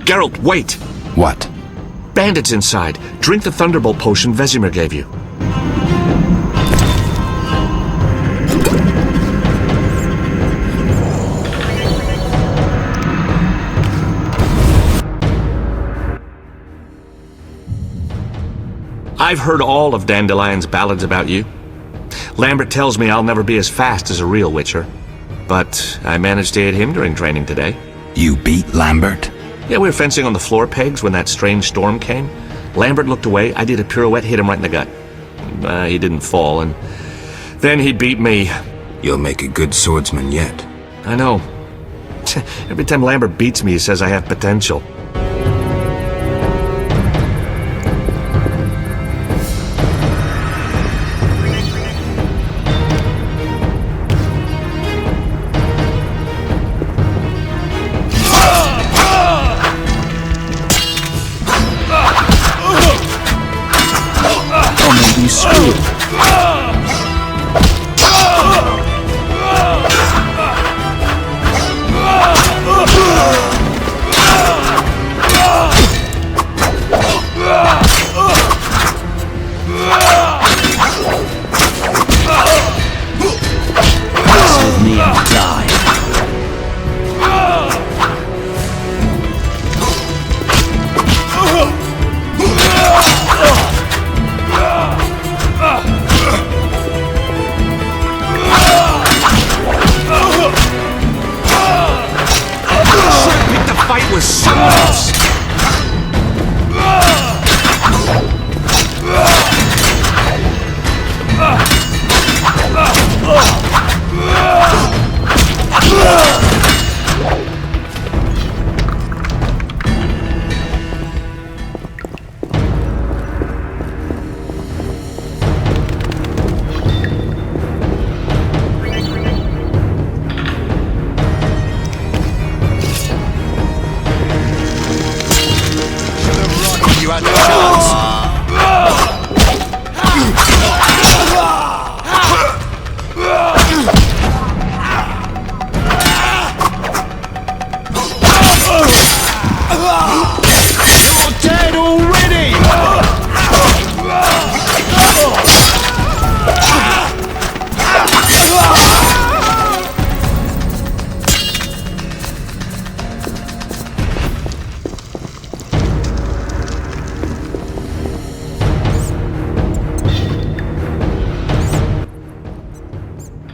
Geralt, wait! What? Bandits inside. Drink the Thunderbolt potion Vesemir gave you. I've heard all of Dandelion's ballads about you. Lambert tells me I'll never be as fast as a real Witcher. But I managed to hit him during training today. You beat Lambert? Yeah, we were fencing on the floor pegs when that strange storm came. Lambert looked away, I did a pirouette, hit him right in the gut. He didn't fall, and then he beat me. You'll make a good swordsman yet. I know. Every time Lambert beats me, he says I have potential.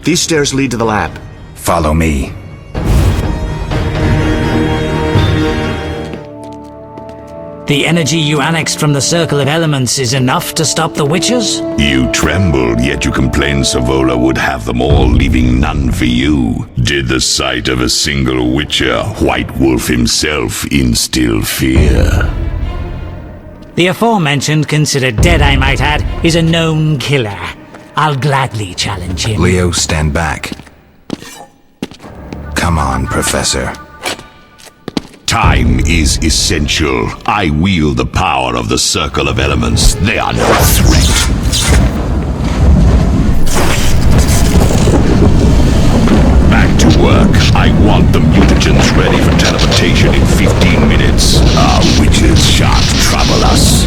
These stairs lead to the lab. Follow me. The energy you annexed from the Circle of Elements is enough to stop the Witchers? You trembled, yet you complained Savola would have them all, leaving none for you. Did the sight of a single Witcher, White Wolf himself, instill fear? The aforementioned, considered dead I might add, is a known killer. I'll gladly challenge him. Leo, stand back. Come on, Professor. Time is essential. I wield the power of the Circle of Elements. They are no threat. Back to work. I want the mutagens ready for teleportation in 15 minutes. Our witches shan't trouble us.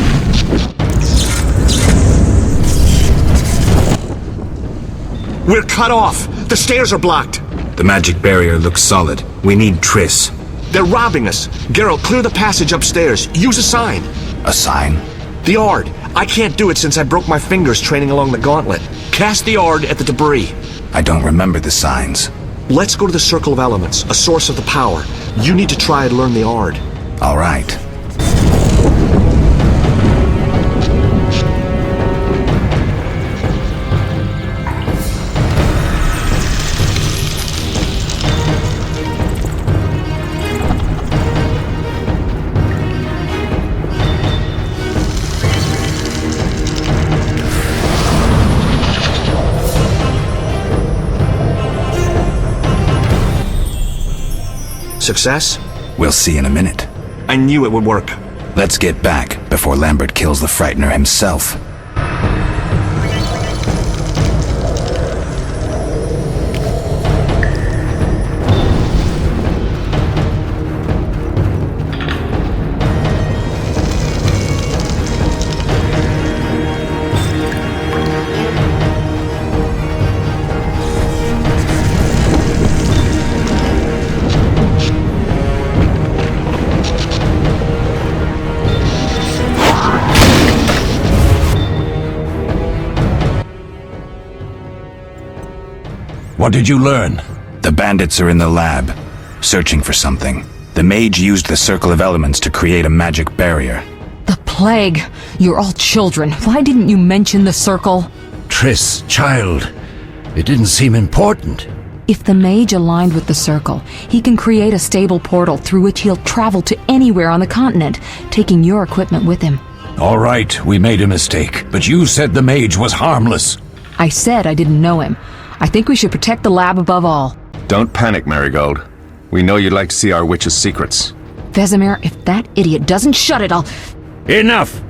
We're cut off! The stairs are blocked! The magic barrier looks solid. We need Triss. They're robbing us! Geralt, clear the passage upstairs. Use a sign. A sign? The Ard. I can't do it since I broke my fingers training along the gauntlet. Cast the Ard at the debris. I don't remember the signs. Let's go to the Circle of Elements, a source of the power. You need to try and learn the Ard. All right. Success? We'll see in a minute. I knew it would work. Let's get back before Lambert kills the Frightener himself. What did you learn? The bandits are in the lab, searching for something. The mage used the circle of elements to create a magic barrier. The plague! You're all children. Why didn't you mention the circle? Triss, child. It didn't seem important. If the mage aligned with the circle, he can create a stable portal through which he'll travel to anywhere on the continent, taking your equipment with him. All right, we made a mistake, but you said the mage was harmless. I said I didn't know him. I think we should protect the lab above all. Don't panic, Marigold. We know you'd like to see our witch's secrets. Vesemir, if that idiot doesn't shut it, I'll... Enough!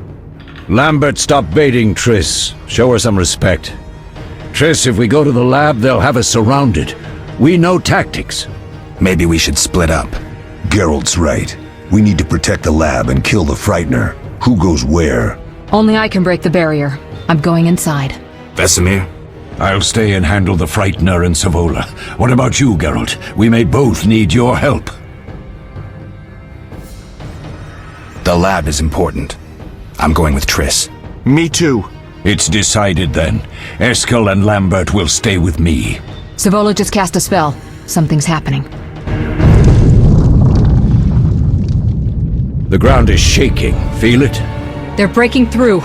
Lambert, stop baiting Triss. Show her some respect. Triss, if we go to the lab, they'll have us surrounded. We know tactics. Maybe we should split up. Geralt's right. We need to protect the lab and kill the Frightener. Who goes where? Only I can break the barrier. I'm going inside. Vesemir? I'll stay and handle the Frightener and Savola. What about you, Geralt? We may both need your help. The lab is important. I'm going with Triss. Me too. It's decided then. Eskel and Lambert will stay with me. Savola just cast a spell. Something's happening. The ground is shaking. Feel it? They're breaking through.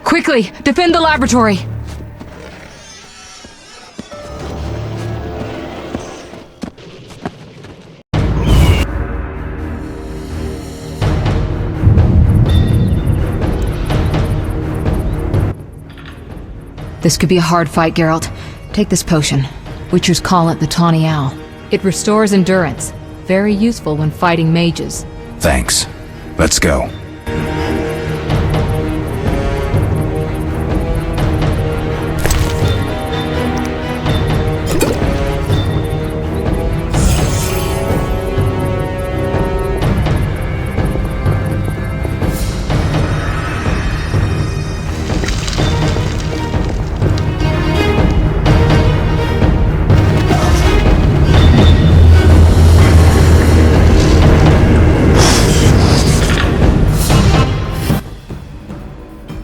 Quickly, defend the laboratory! This could be a hard fight, Geralt. Take this potion. Witchers call it the Tawny Owl. It restores endurance. Very useful when fighting mages. Thanks. Let's go.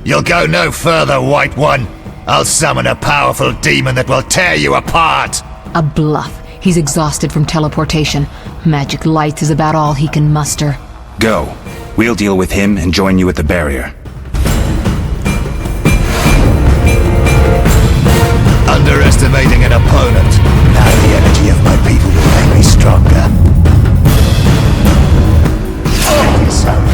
You'll go no further, White One. I'll summon a powerful demon that will tear you apart. A bluff. He's exhausted from teleportation. Magic light is about all he can muster. Go. We'll deal with him and join you at the barrier. Underestimating an opponent. Now the energy of my people will make me stronger. Make it so.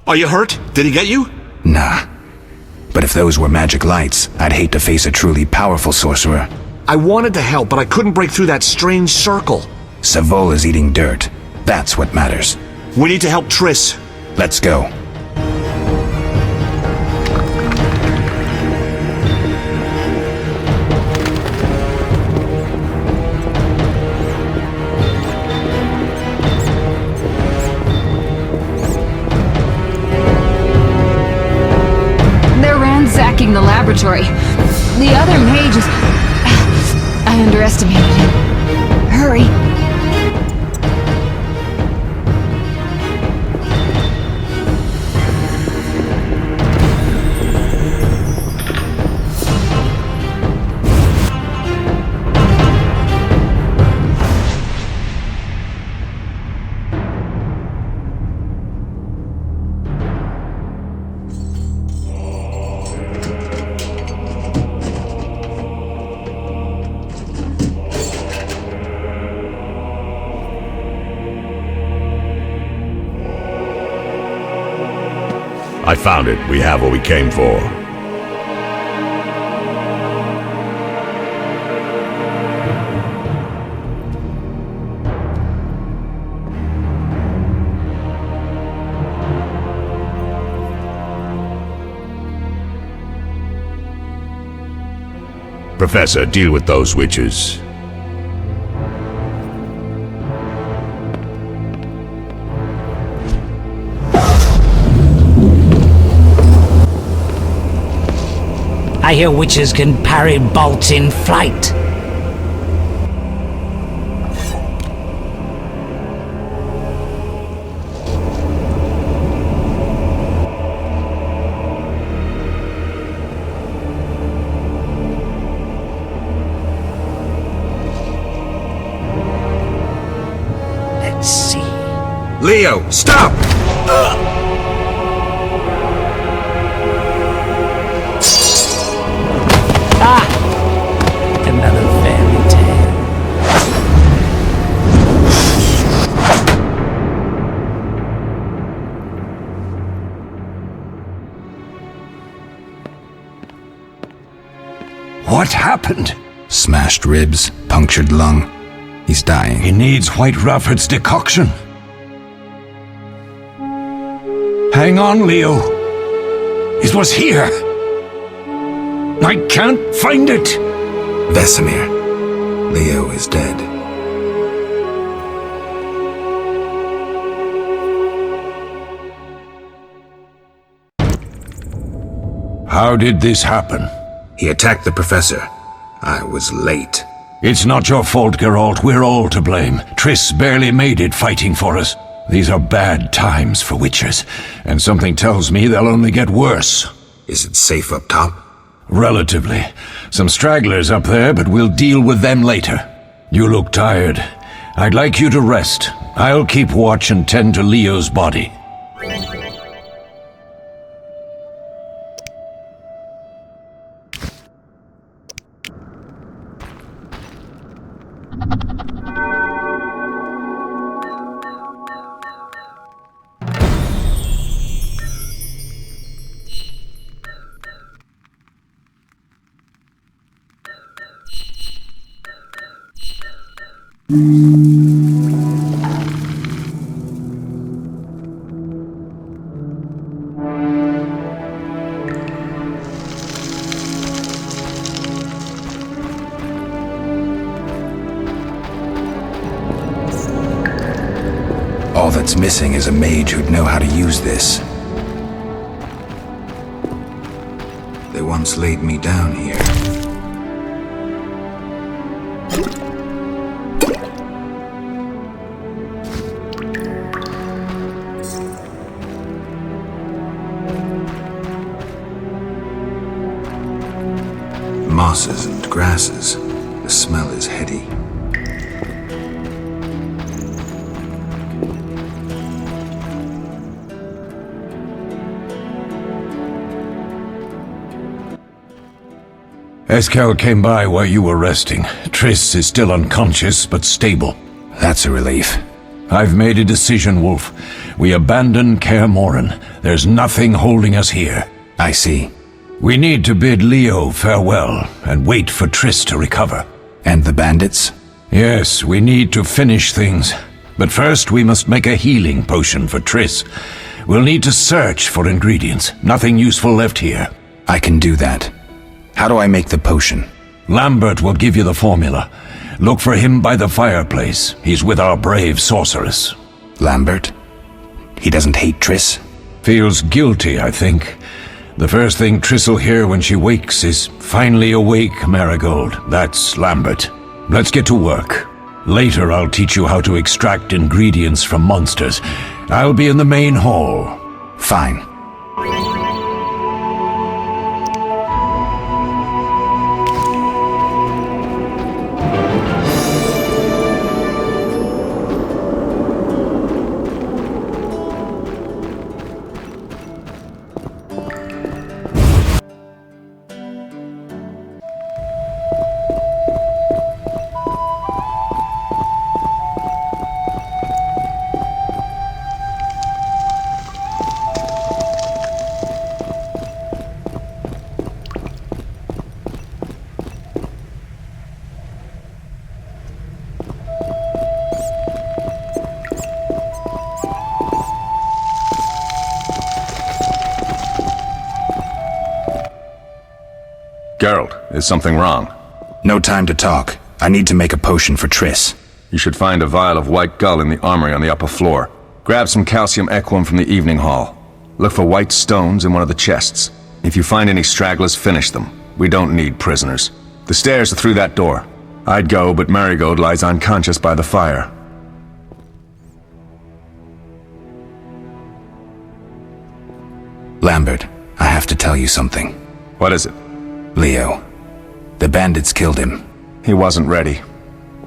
Are you hurt? Did he get you? Nah. But if those were magic lights, I'd hate to face a truly powerful sorcerer. I wanted to help, but I couldn't break through that strange circle. Savola's eating dirt. That's what matters. We need to help Triss. Let's go. They're ransacking the laboratory. The other mage is... I underestimated him. Hurry. I found it. We have what we came for. Professor, deal with those witches. I hear witches can parry bolts in flight. Let's see. Leo, stop! Another fairy tale. What happened? Smashed ribs, punctured lung. He's dying. He needs White Rafford's decoction. Hang on, Leo. It was here. I can't find it. Vesemir. Leo is dead. How did this happen? He attacked the professor. I was late. It's not your fault, Geralt. We're all to blame. Triss barely made it fighting for us. These are bad times for witchers, and something tells me they'll only get worse. Is it safe up top? Relatively. Some stragglers up there, but we'll deal with them later. You look tired. I'd like you to rest. I'll keep watch and tend to Leo's body. All that's missing is a mage who'd know how to use this. They once laid me down here. Mosses and grasses. The smell is heady. Eskel came by while you were resting. Triss is still unconscious, but stable. That's a relief. I've made a decision, Wolf. We abandon Kaer Morhen. There's nothing holding us here. I see. We need to bid Leo farewell and wait for Triss to recover. And the bandits? Yes, we need to finish things. But first we must make a healing potion for Triss. We'll need to search for ingredients. Nothing useful left here. I can do that. How do I make the potion? Lambert will give you the formula. Look for him by the fireplace. He's with our brave sorceress. Lambert? He doesn't hate Triss? Feels guilty, I think. The first thing Triss'll hear when she wakes is, "Finally awake, Marigold." That's Lambert. Let's get to work. Later I'll teach you how to extract ingredients from monsters. I'll be in the main hall. Fine. Geralt, is something wrong? No time to talk. I need to make a potion for Triss. You should find a vial of white gull in the armory on the upper floor. Grab some calcium equum from the evening hall. Look for white stones in one of the chests. If you find any stragglers, finish them. We don't need prisoners. The stairs are through that door. I'd go, but Marigold lies unconscious by the fire. Lambert, I have to tell you something. What is it? Leo. The bandits killed him. He wasn't ready.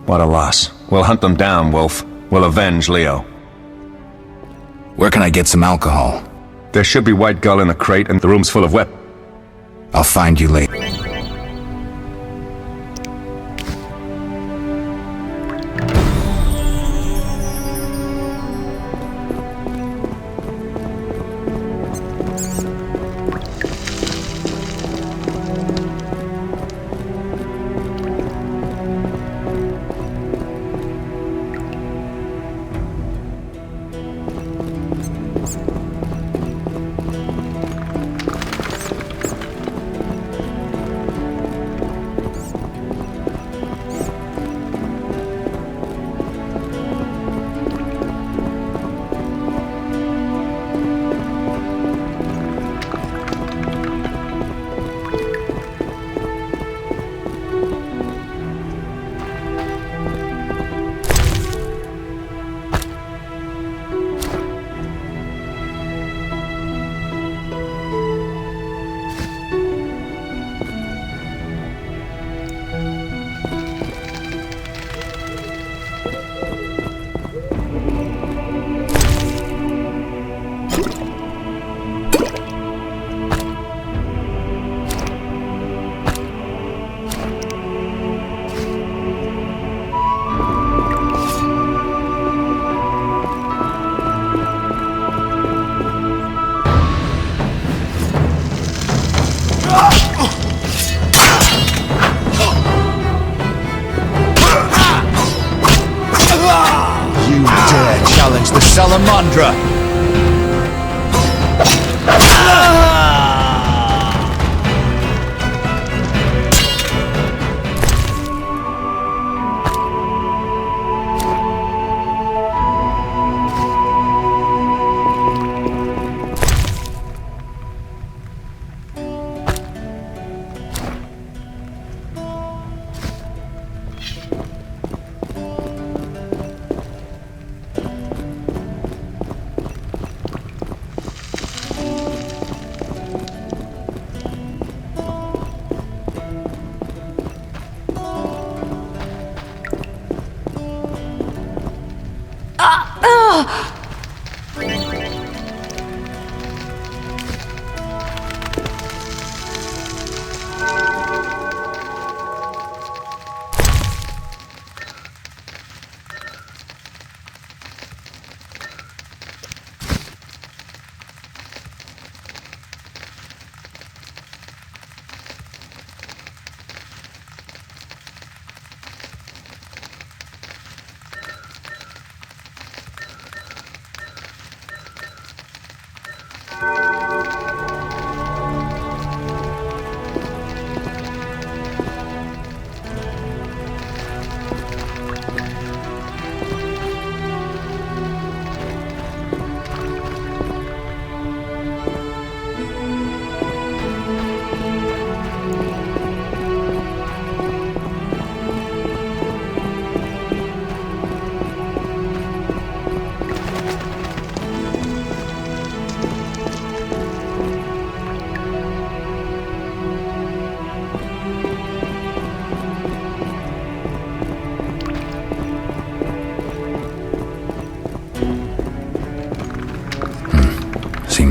What a loss. We'll hunt them down, Wolf. We'll avenge Leo. Where can I get some alcohol? There should be white gull in a crate and the room's full of weapons. I'll find you later. You dare challenge the Salamandra!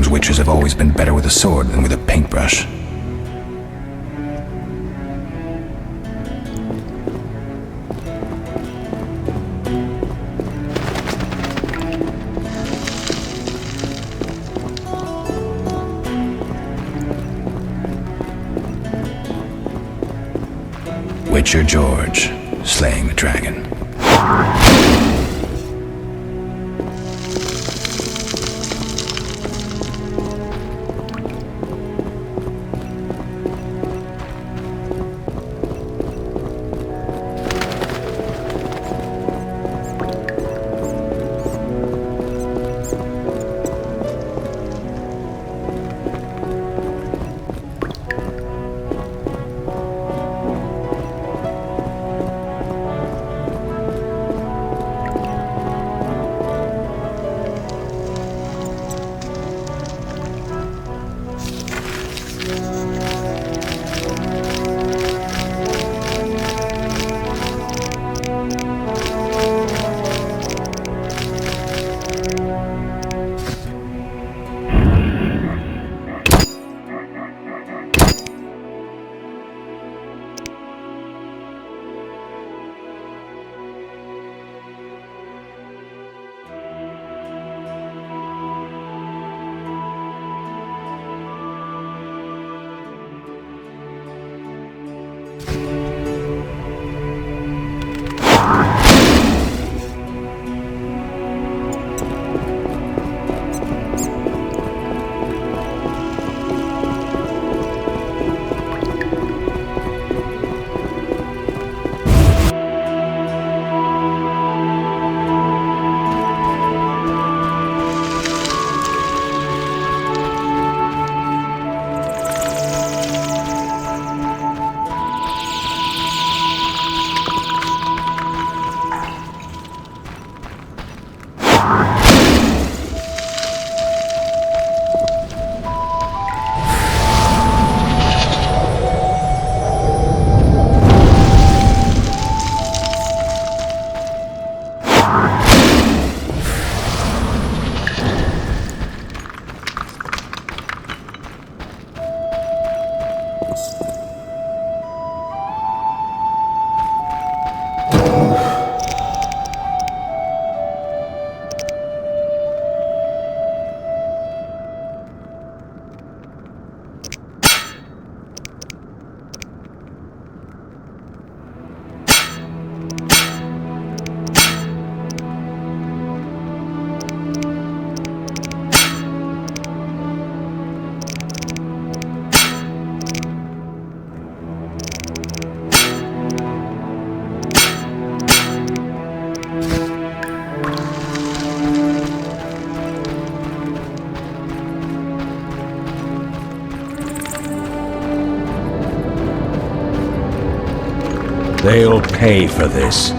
Sometimes witches have always been better with a sword than with a paintbrush. Witcher George, slaying the dragon. They'll pay for this.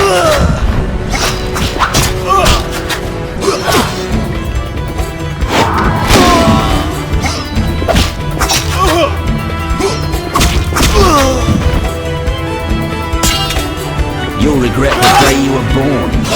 You'll regret the day you were born.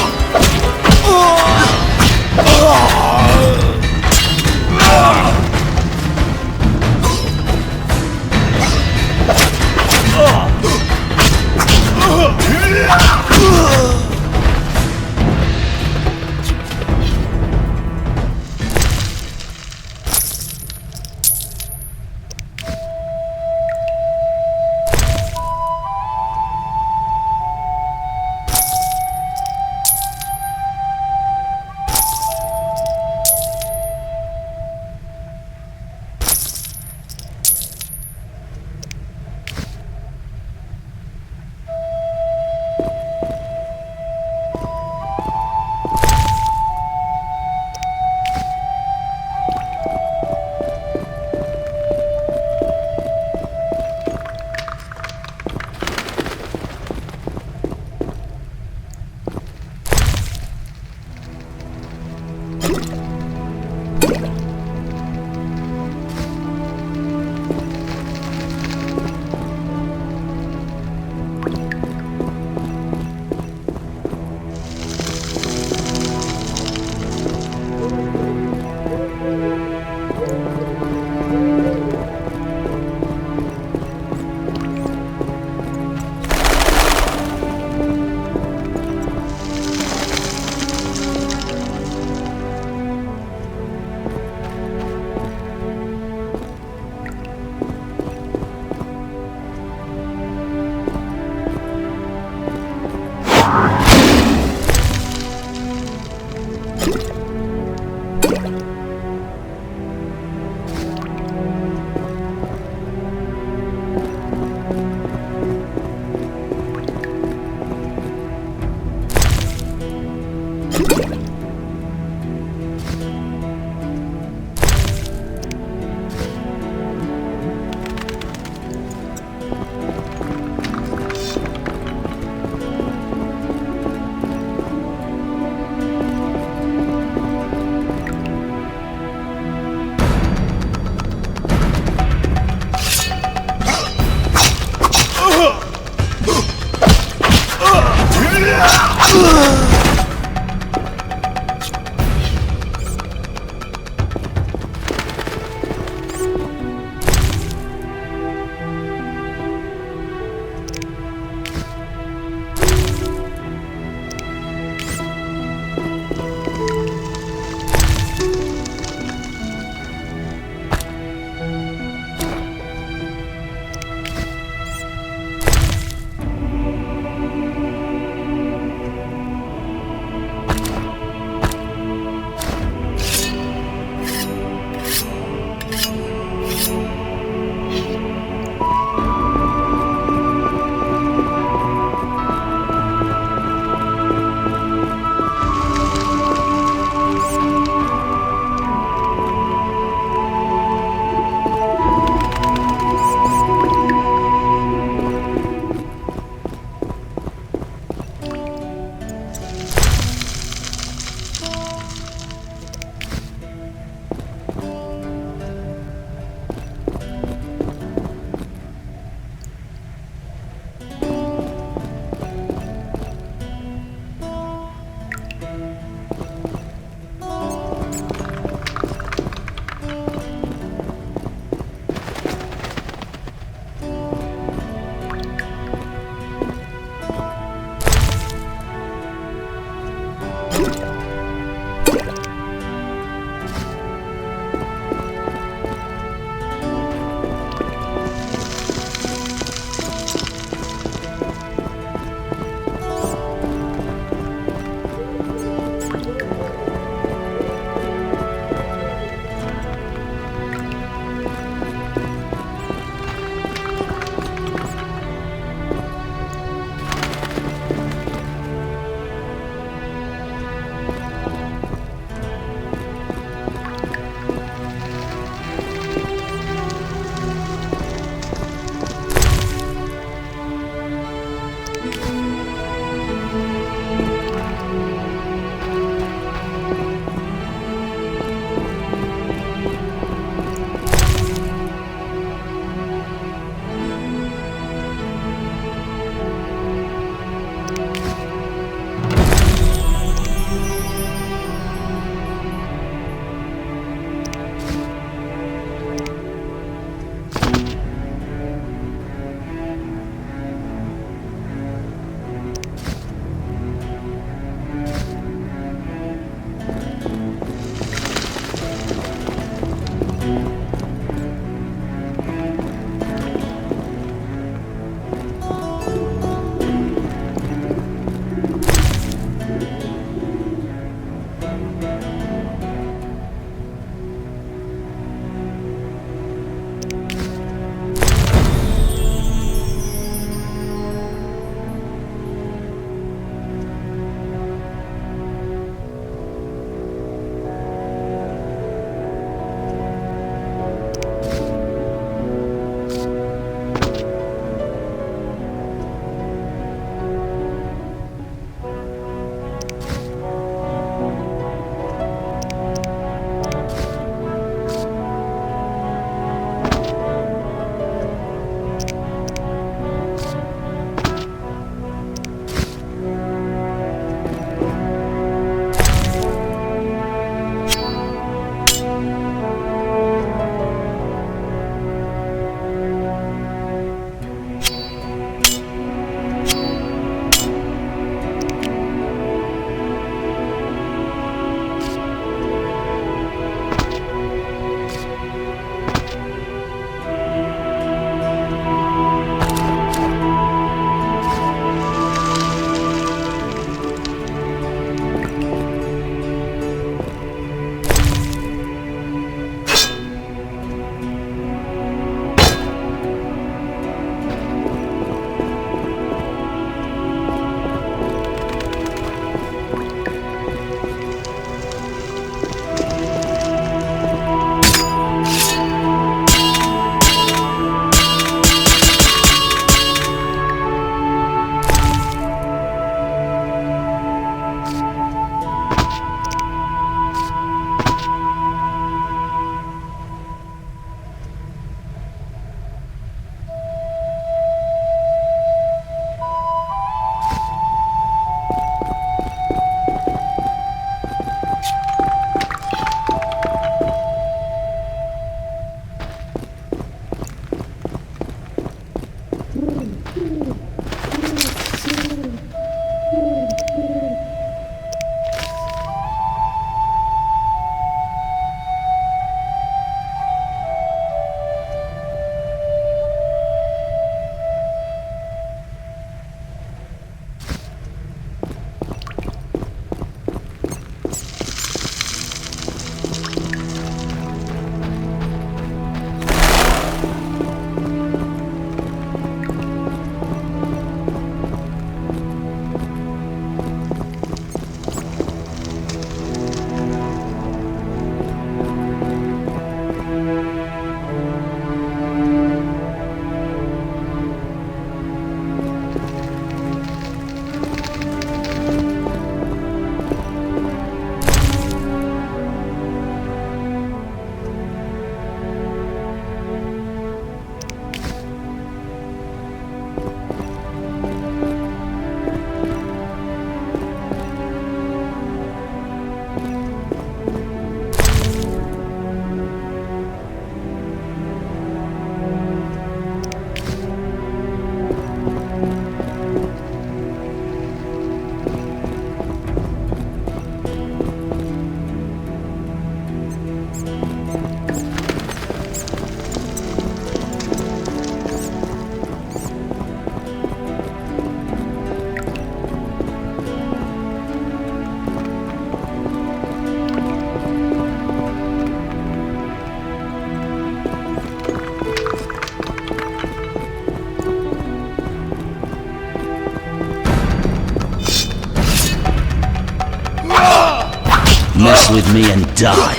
mess with me and die.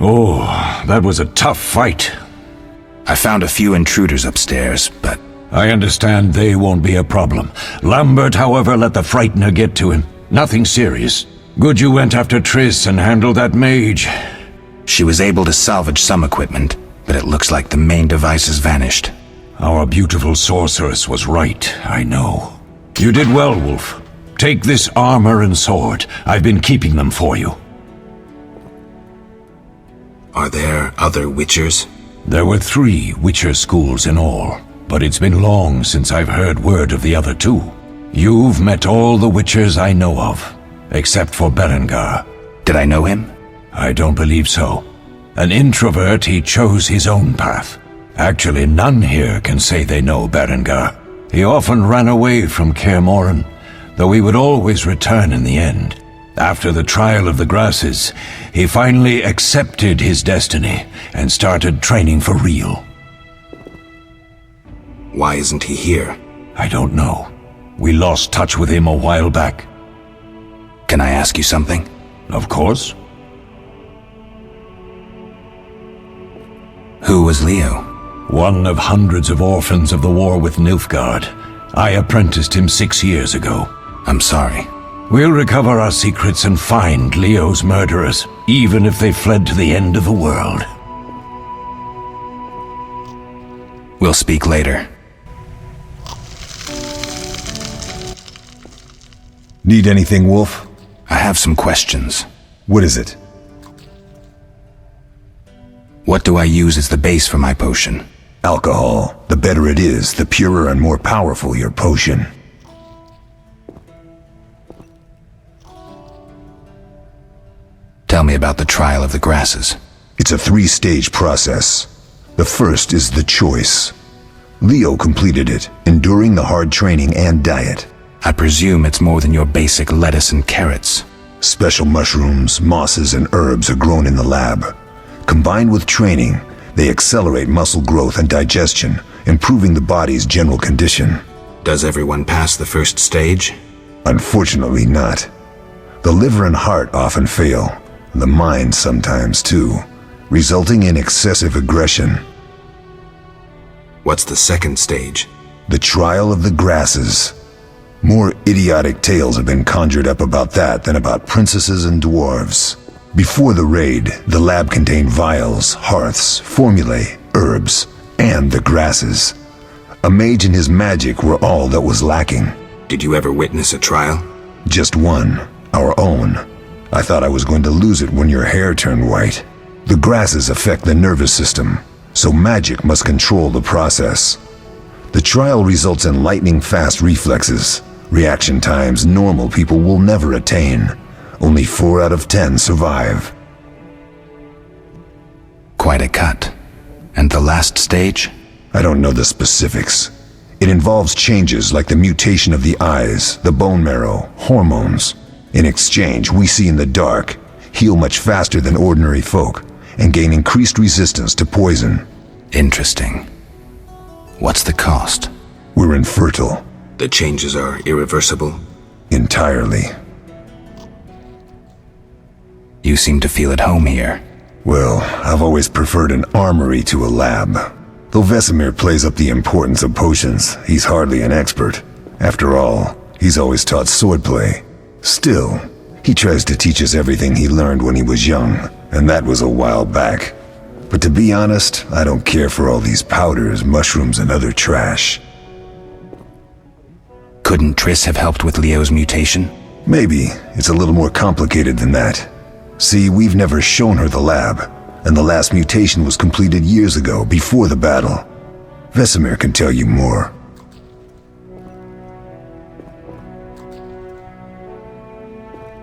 Oh, that was a tough fight. I found a few intruders upstairs, but I understand they won't be a problem. Lambert, however, let the Frightener get to him. Nothing serious. Good you went after Triss and handled that mage. she was able to salvage some equipment, but it looks like the main device has vanished. Our beautiful sorceress was right, I know. You did well, Wolf. Take this armor and sword. I've been keeping them for you. Are there other Witchers? There were 3 Witcher schools in all, but it's been long since I've heard word of the other 2. You've met all the Witchers I know of, except for Berengar. Did I know him? I don't believe so. An introvert, he chose his own path. Actually, none here can say they know Berengar. He often ran away from Kaer Morhen, though he would always return in the end. After the trial of the grasses, he finally accepted his destiny and started training for real. Why isn't he here? I don't know. We lost touch with him a while back. Can I ask you something? Of course. Who was Leo? One of hundreds of orphans of the war with Nilfgaard. I apprenticed him 6 years ago. I'm sorry. We'll recover our secrets and find Leo's murderers, even if they fled to the end of the world. We'll speak later. Need anything, Wolf? I have some questions. What is it? What do I use as the base for my potion? Alcohol. The better it is, the purer and more powerful your potion. Tell me about the trial of the grasses. It's a 3-stage process. The first is the choice. Leo completed it, enduring the hard training and diet. I presume it's more than your basic lettuce and carrots. Special mushrooms, mosses, and herbs are grown in the lab. Combined with training, they accelerate muscle growth and digestion, improving the body's general condition. Does everyone pass the first stage? Unfortunately not. The liver and heart often fail, the mind sometimes too, resulting in excessive aggression. What's the second stage? The trial of the grasses. More idiotic tales have been conjured up about that than about princesses and dwarves. Before the raid, the lab contained vials, hearths, formulae, herbs, and the grasses. A mage and his magic were all that was lacking. Did you ever witness a trial? Just one, our own. I thought I was going to lose it when your hair turned white. The grasses affect the nervous system, so magic must control the process. The trial results in lightning-fast reflexes, reaction times normal people will never attain. Only 4 out of 10 survive. Quite a cut. And the last stage? I don't know the specifics. It involves changes like the mutation of the eyes, the bone marrow, hormones. In exchange, we see in the dark, heal much faster than ordinary folk, and gain increased resistance to poison. Interesting. What's the cost? We're infertile. The changes are irreversible? Entirely. You seem to feel at home here. Well, I've always preferred an armory to a lab. Though Vesemir plays up the importance of potions, he's hardly an expert. After all, he's always taught swordplay. Still, he tries to teach us everything he learned when he was young, and that was a while back. But to be honest, I don't care for all these powders, mushrooms, and other trash. Couldn't Triss have helped with Leo's mutation? Maybe. It's a little more complicated than that. See, we've never shown her the lab, and the last mutation was completed years ago, before the battle. Vesemir can tell you more.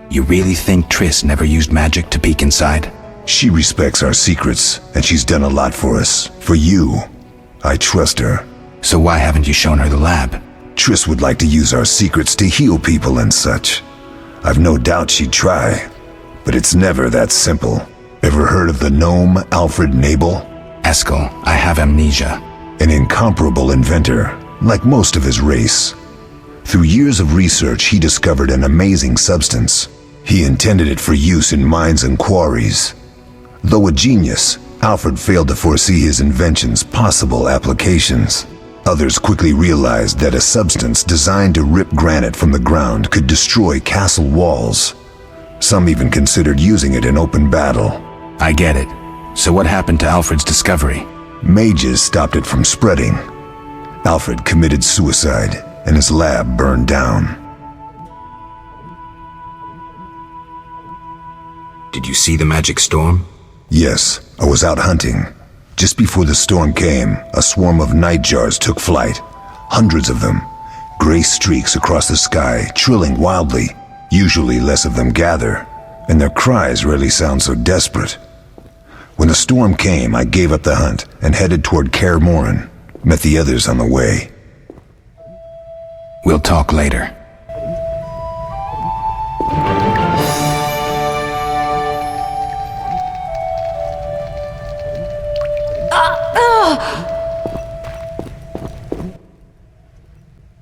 You really think Triss never used magic to peek inside? She respects our secrets, and she's done a lot for us. For you. I trust her. So why haven't you shown her the lab? Triss would like to use our secrets to heal people and such. I've no doubt she'd try, but it's never that simple. Ever heard of the gnome Alfred Nabel? Eskel, I have amnesia. An incomparable inventor, like most of his race. Through years of research, he discovered an amazing substance. He intended it for use in mines and quarries. Though a genius, Alfred failed to foresee his invention's possible applications. Others quickly realized that a substance designed to rip granite from the ground could destroy castle walls. Some even considered using it in open battle. I get it. So what happened to Alfred's discovery? Mages stopped it from spreading. Alfred committed suicide, and his lab burned down. Did you see the magic storm? Yes, I was out hunting. Just before the storm came, a swarm of nightjars took flight. Hundreds of them. Gray streaks across the sky, trilling wildly. Usually less of them gather, and their cries rarely sound so desperate. When the storm came, I gave up the hunt and headed toward Kaer Morhen. Met the others on the way. We'll talk later.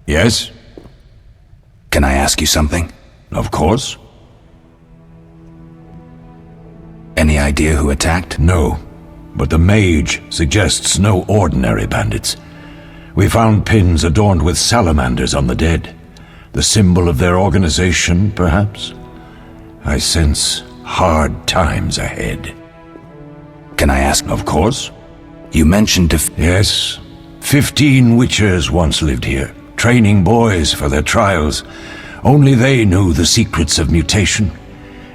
Yes? Can I ask you something? Of course. Any idea who attacked? No, but the mage suggests no ordinary bandits. We found pins adorned with salamanders on the dead. The symbol of their organization, perhaps? I sense hard times ahead. Can I ask? Of course. You mentioned Yes. 15 witchers once lived here, training boys for their trials. Only they knew the secrets of mutation.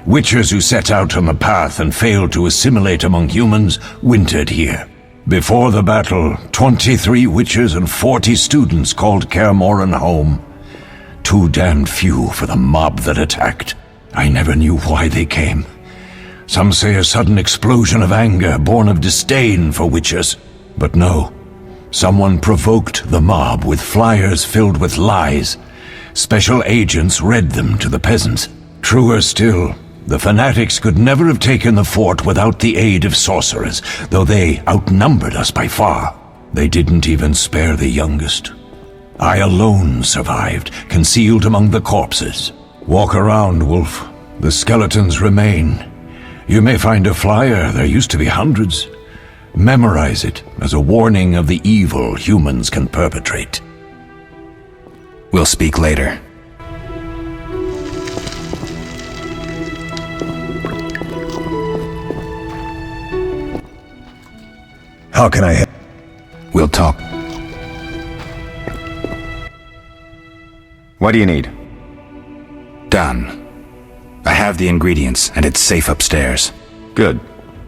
Witchers who set out on the path and failed to assimilate among humans wintered here. Before the battle, 23 witchers and 40 students called Kaer Morhen home. Too damned few for the mob that attacked. I never knew why they came. Some say a sudden explosion of anger born of disdain for witchers. But no. Someone provoked the mob with flyers filled with lies. Special agents read them to the peasants. Truer still, the fanatics could never have taken the fort without the aid of sorcerers, though they outnumbered us by far. They didn't even spare the youngest. I alone survived, concealed among the corpses. Walk around, Wolf. The skeletons remain. You may find a flyer, there used to be hundreds. Memorize it as a warning of the evil humans can perpetrate. We'll speak later. How can I help? We'll talk. What do you need? Done. I have the ingredients, and it's safe upstairs. Good.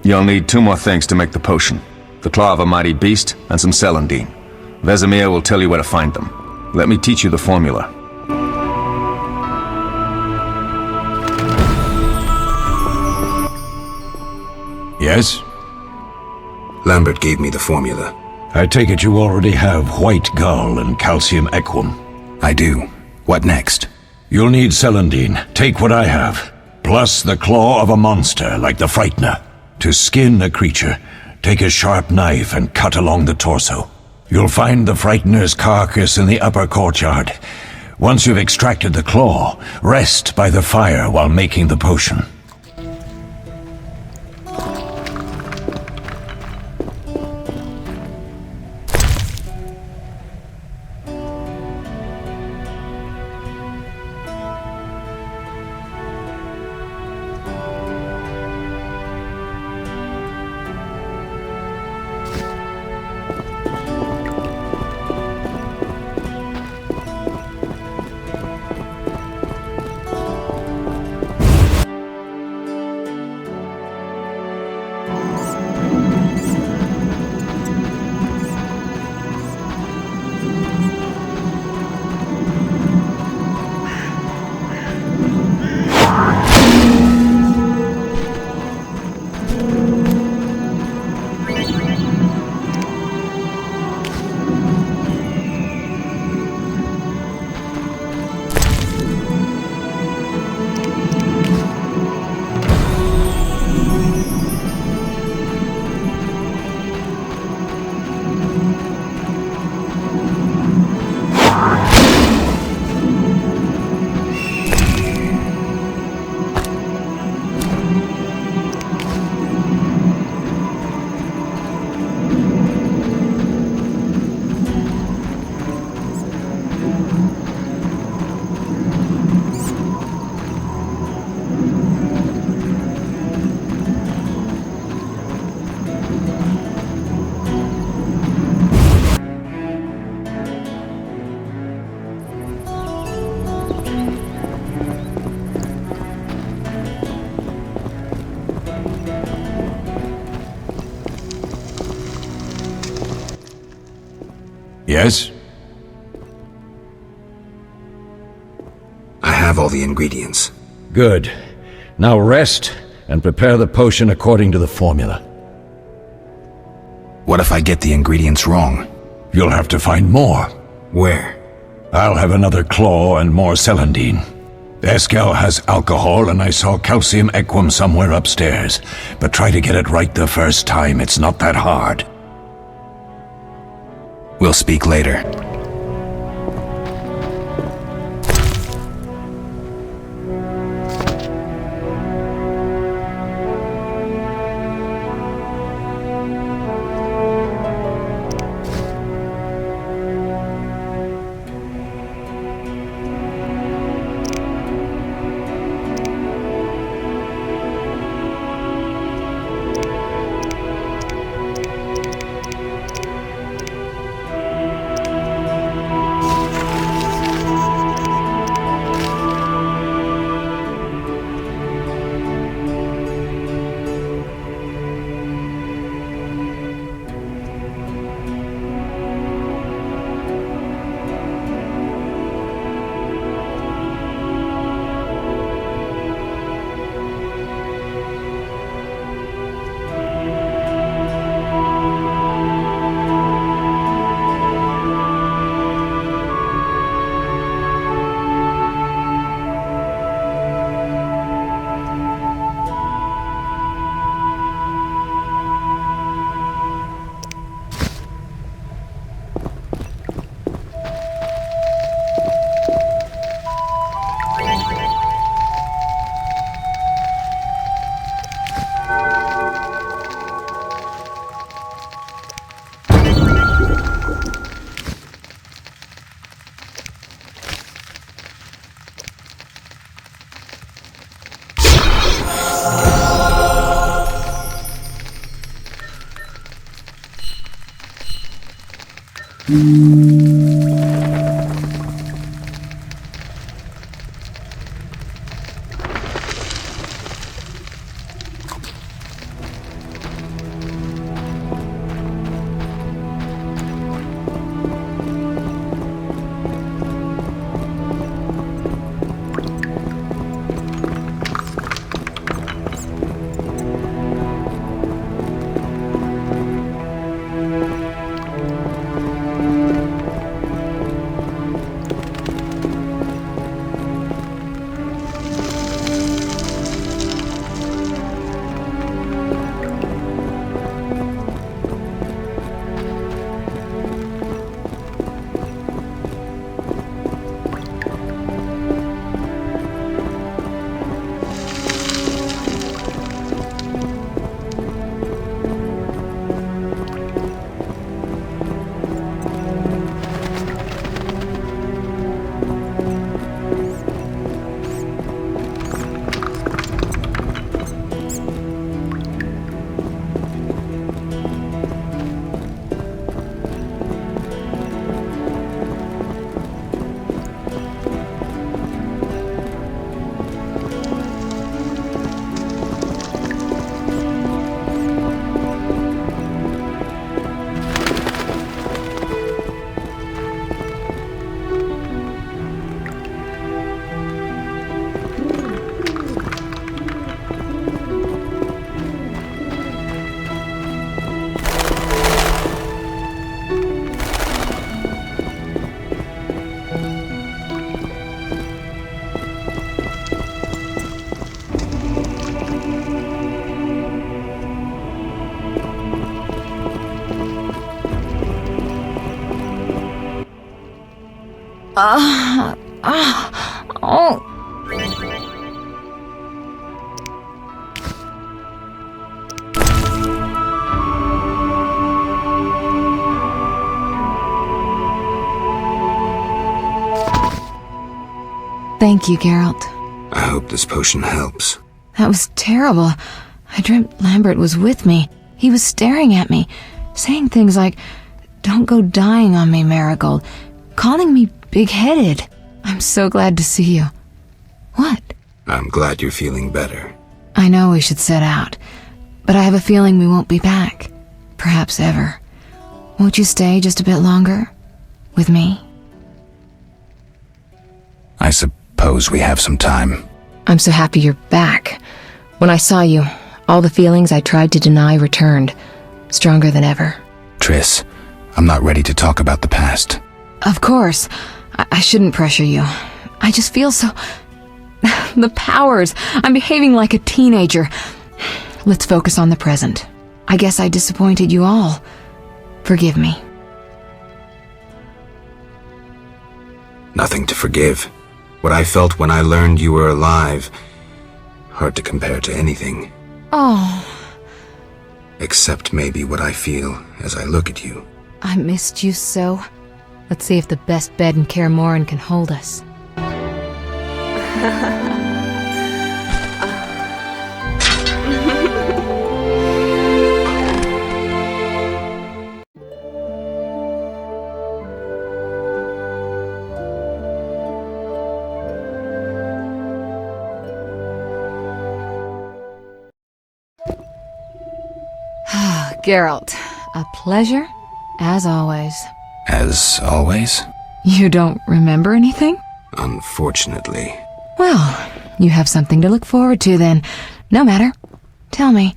You'll need 2 more things to make the potion. The claw of a mighty beast and some celandine. Vesemir will tell you where to find them. Let me teach you the formula. Yes? Lambert gave me the formula. I take it you already have white gall and calcium equum. I do. What next? You'll need celandine. Take what I have. Plus the claw of a monster like the Frightener. To skin a creature, take a sharp knife and cut along the torso. You'll find the frightener's carcass in the upper courtyard. Once you've extracted the claw, rest by the fire while making the potion. Yes? I have all the ingredients. Good. Now rest and prepare the potion according to the formula. What if I get the ingredients wrong? You'll have to find more. Where? I'll have another claw and more celandine. Eskel has alcohol and I saw calcium equum somewhere upstairs. But try to get it right the first time, it's not that hard. We'll speak later. Oh. Thank you, Geralt. I hope this potion helps. That was terrible. I dreamt Lambert was with me. He was staring at me, saying things like, "Don't go dying on me, Marigold," calling me big-headed. I'm so glad to see you. What? I'm glad you're feeling better. I know we should set out, but I have a feeling we won't be back. Perhaps ever. Won't you stay just a bit longer? With me? I suppose we have some time. I'm so happy you're back. When I saw you, all the feelings I tried to deny returned, stronger than ever. Triss, I'm not ready to talk about the past. Of course. I shouldn't pressure you. I just feel so... The powers. I'm behaving like a teenager. Let's focus on the present. I guess I disappointed you all. Forgive me. Nothing to forgive. What I felt when I learned you were alive, hard to compare to anything. Oh, Except maybe what I feel as I look at you. I missed you so. Let's see if the best bed in Kaer Morhen can hold us. Geralt, a pleasure, as always. As always? You don't remember anything? Unfortunately. Well, you have something to look forward to then. No matter. Tell me,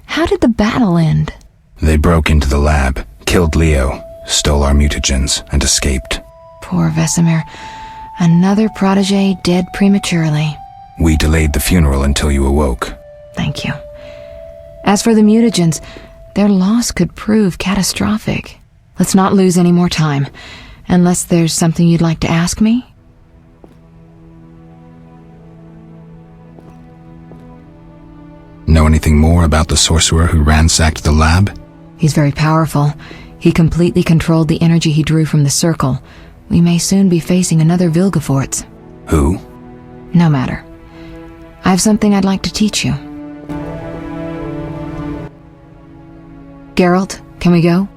how did the battle end? They broke into the lab, killed Leo, stole our mutagens, and escaped. Poor Vesemir. Another protege dead prematurely. We delayed the funeral until you awoke. Thank you. As for the mutagens, their loss could prove catastrophic. Let's not lose any more time. Unless there's something you'd like to ask me? Know anything more about the sorcerer who ransacked the lab? He's very powerful. He completely controlled the energy he drew from the circle. We may soon be facing another Vilgefortz. Who? No matter. I have something I'd like to teach you. Geralt, can we go?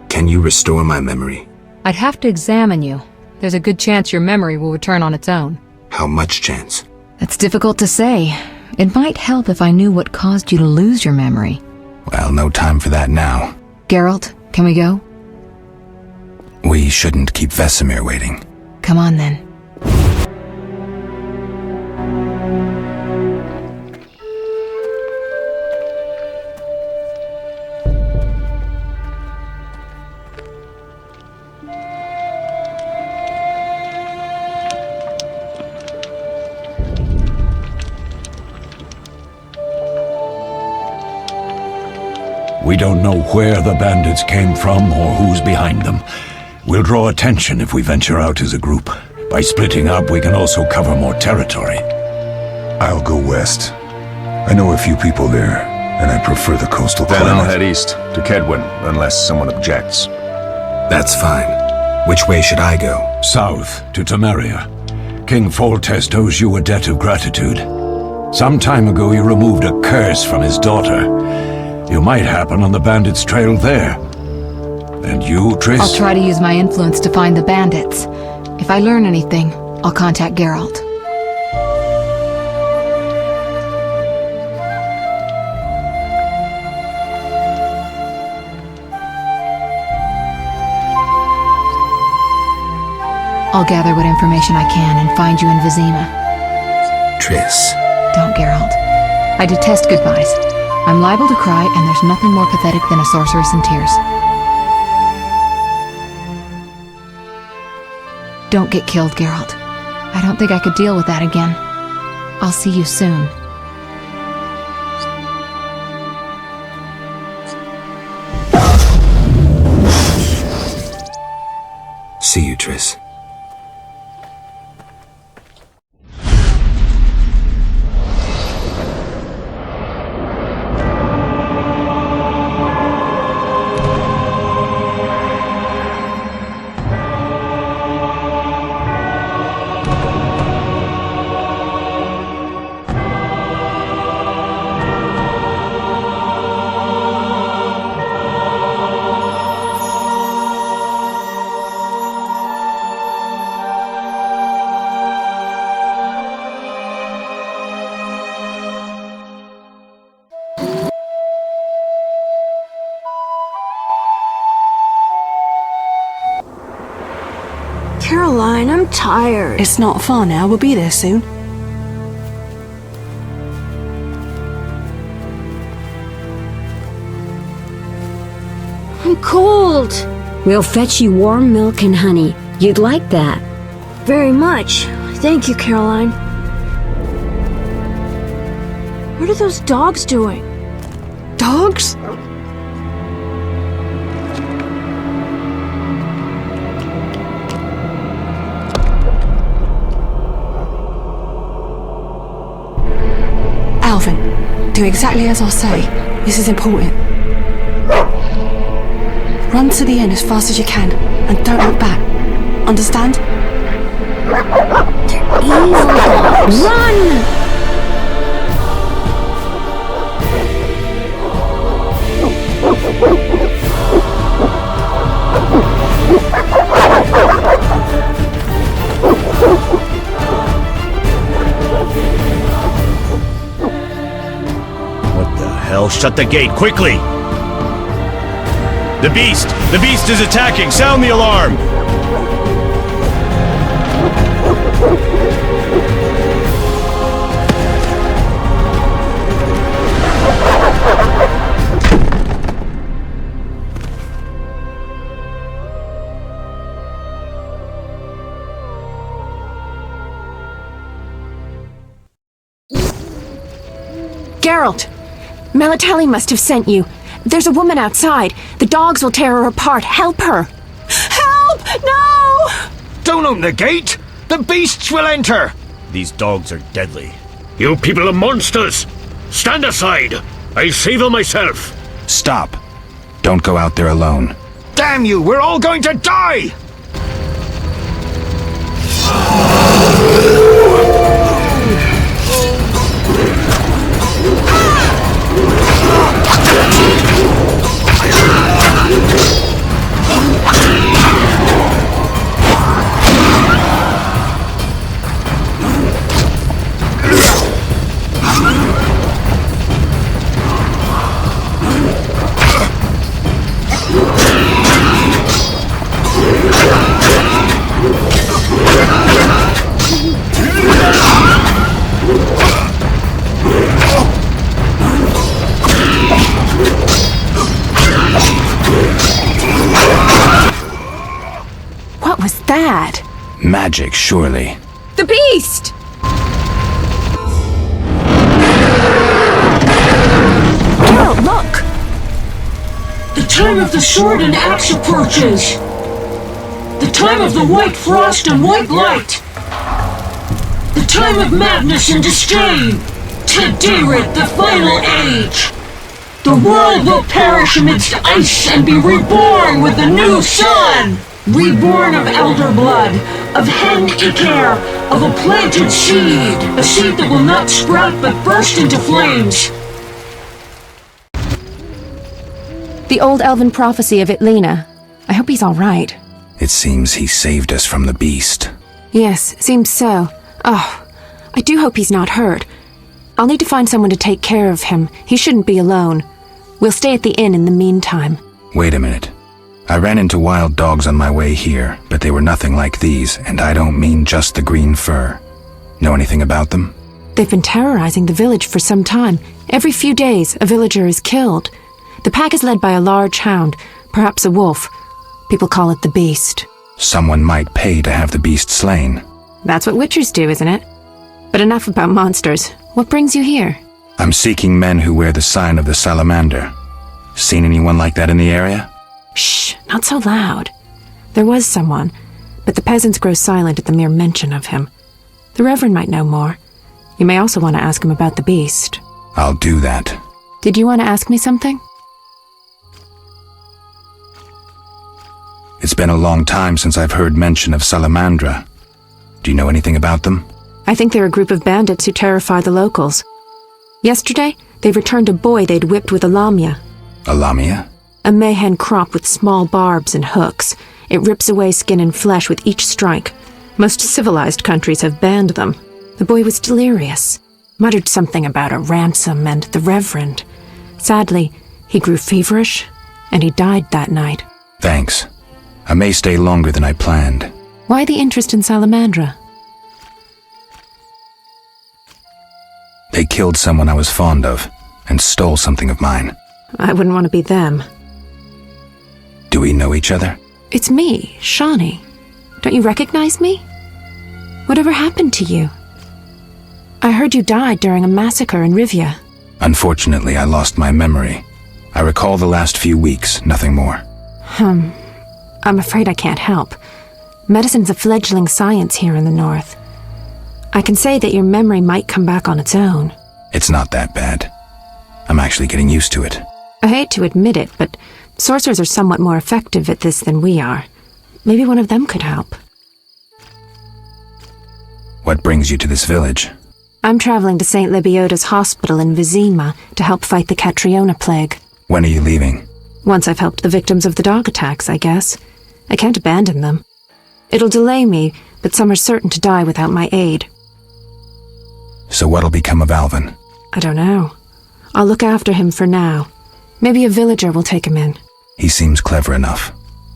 Can you restore my memory? I'd have to examine you. There's a good chance your memory will return on its own. How much chance? That's difficult to say. It might help if I knew what caused you to lose your memory. Well, no time for that now. Geralt, can we go? We shouldn't keep Vesemir waiting. Come on then. We don't know where the bandits came from or who's behind them. We'll draw attention if we venture out as a group. By splitting up, we can also cover more territory. I'll go west. I know a few people there, and I prefer the coastal Then climate. I'll head east, to Kedwin, unless someone objects. That's fine. Which way should I go? South, to Temeria. King Foltest owes you a debt of gratitude. Some time ago you removed a curse from his daughter. You might happen on the bandits' trail there. And you, Triss? I'll try to use my influence to find the bandits. If I learn anything, I'll contact Geralt. I'll gather what information I can and find you in Vizima. Triss. Don't, Geralt. I detest goodbyes. I'm liable to cry, and there's nothing more pathetic than a sorceress in tears. Don't get killed, Geralt. I don't think I could deal with that again. I'll see you soon. Caroline, I'm tired. It's not far now. We'll be there soon. I'm cold. We'll fetch you warm milk and honey. You'd like that. Very much. Thank you, Caroline. What are those dogs doing? Dogs? Alvin, do exactly as I say. This is important. Run to the inn as fast as you can, and don't look back. Understand? They're evil dogs. Run! What the hell? Shut the gate, quickly! The beast! The beast is attacking! Sound the alarm! Geralt! Melitele must have sent you. There's a woman outside. The dogs will tear her apart. Help her! Help! No! Don't open the gate! The beasts will enter! These dogs are deadly. You people are monsters! Stand aside! I'll save them myself! Stop. Don't go out there alone. Damn you! We're all going to die! What was that? Magic, surely. The beast! Geralt, look! The time of the sword and axe approaches. The time of the white frost and white light. The time of madness and disdain. Cdprojektred, the final age. The world will perish amidst ice and be reborn with the new sun. Reborn of elder blood, of hen Iker, of a planted seed. A seed that will not sprout but burst into flames. The old elven prophecy of Itlena. I hope he's all right. It seems he saved us from the beast. Yes, seems so. Oh, I do hope he's not hurt. I'll need to find someone to take care of him. He shouldn't be alone. We'll stay at the inn in the meantime. Wait a minute. I ran into wild dogs on my way here, but they were nothing like these, and I don't mean just the green fur. Know anything about them? They've been terrorizing the village for some time. Every few days, a villager is killed. The pack is led by a large hound, perhaps a wolf. People call it the beast. Someone might pay to have the beast slain. That's what witchers do, isn't it? But enough about monsters. What brings you here? I'm seeking men who wear the sign of the salamander. Seen anyone like that in the area? Shh, not so loud. There was someone, but the peasants grow silent at the mere mention of him. The Reverend might know more. You may also want to ask him about the beast. I'll do that. Did you want to ask me something? It's been a long time since I've heard mention of Salamandra. Do you know anything about them? I think they're a group of bandits who terrify the locals. Yesterday, they returned a boy they'd whipped with a lamia. A lamia? A mayhen crop with small barbs and hooks. It rips away skin and flesh with each strike. Most civilized countries have banned them. The boy was delirious, muttered something about a ransom and the Reverend. Sadly, he grew feverish, and he died that night. Thanks. I may stay longer than I planned. Why the interest in Salamandra? They killed someone I was fond of, and stole something of mine. I wouldn't want to be them. Do we know each other? It's me, Shawnee. Don't you recognize me? Whatever happened to you? I heard you died during a massacre in Rivia. Unfortunately, I lost my memory. I recall the last few weeks, nothing more. I'm afraid I can't help. Medicine's a fledgling science here in the north. I can say that your memory might come back on its own. It's not that bad. I'm actually getting used to it. I hate to admit it, but sorcerers are somewhat more effective at this than we are. Maybe one of them could help. What brings you to this village? I'm traveling to St. Lebioda's hospital in Vizima to help fight the Catriona plague. When are you leaving? Once I've helped the victims of the dog attacks, I guess. I can't abandon them. It'll delay me, but some are certain to die without my aid. So what'll become of Alvin? I don't know. I'll look after him for now. Maybe a villager will take him in. He seems clever enough.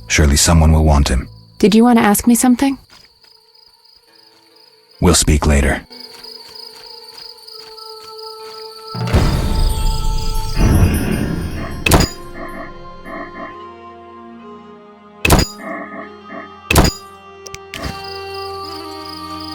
Surely someone will want him. Did you want to ask me something? We'll speak later.